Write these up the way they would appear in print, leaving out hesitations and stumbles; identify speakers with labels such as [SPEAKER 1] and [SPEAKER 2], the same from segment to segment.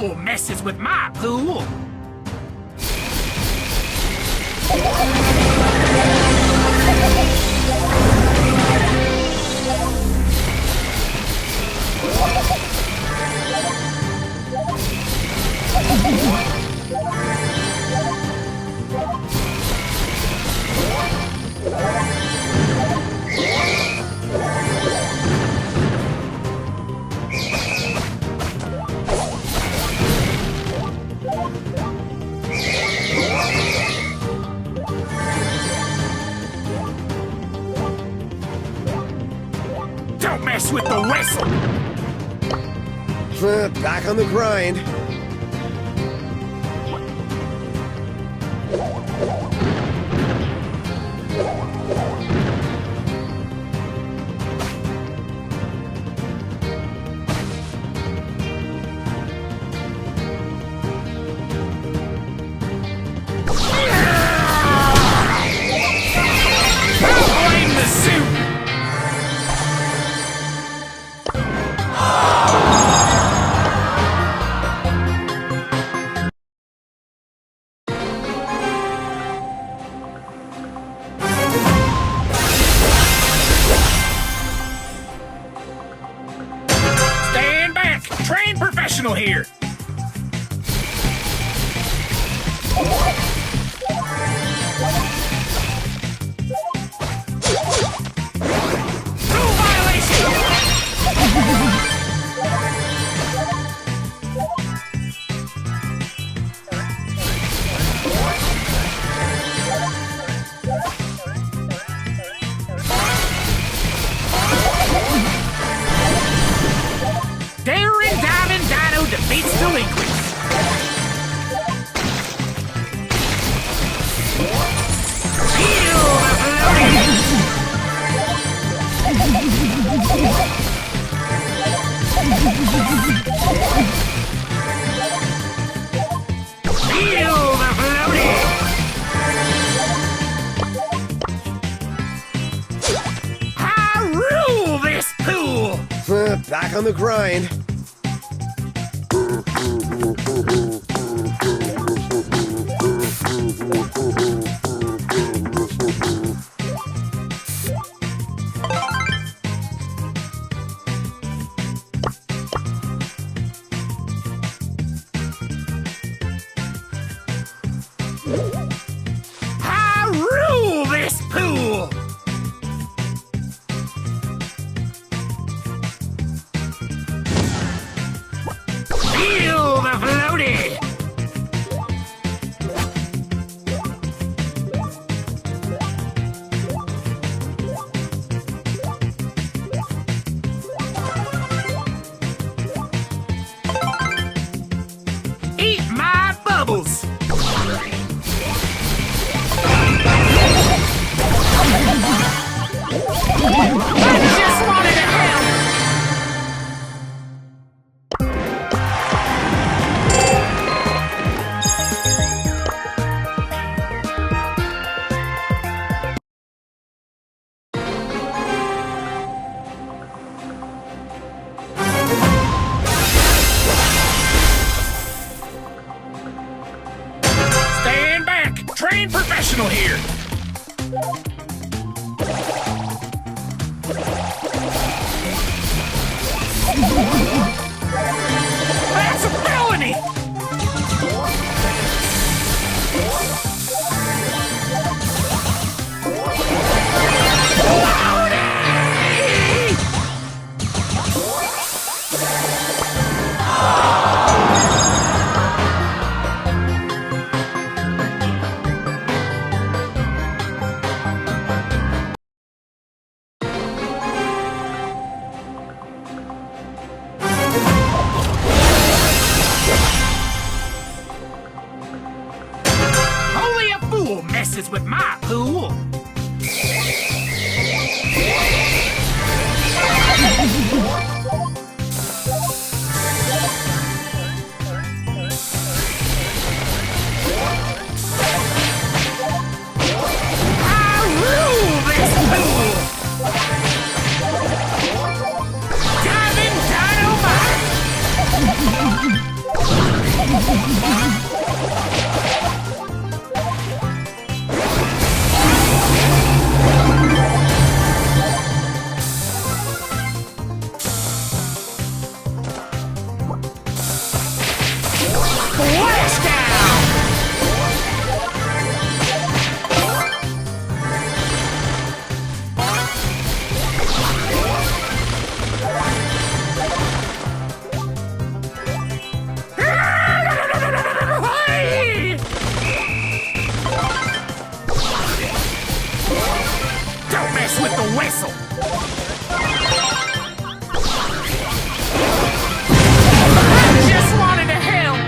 [SPEAKER 1] fool messes with my pool. Don't mess with the whistle!
[SPEAKER 2] Back on the grind.
[SPEAKER 1] Blame the suit! Stand back! Trained professional here! Rule violation! Daring Diamond Dino defeats delinquents. Feel the floating! Feel the floating! I rule this pool!
[SPEAKER 2] Back on the grind.
[SPEAKER 1] I rule this pool! Feel the floaty! Eat my bubbles! I just wanted to help! Stand back! Trained professional here! That's a felony! Felony! Only a fool messes with my pool! I rule this pool! Diamond Dynamite! Splashdown! Hey! Don't mess with the whistle! I just wanted to help!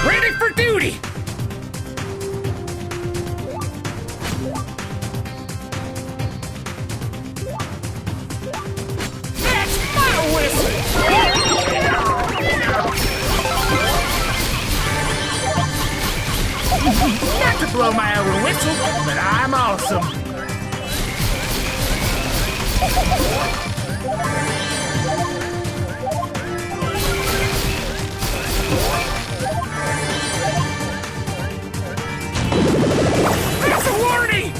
[SPEAKER 1] Ready for duty! That's my whistle! Not to blow my own whistle, but I'm awesome. That's a warning!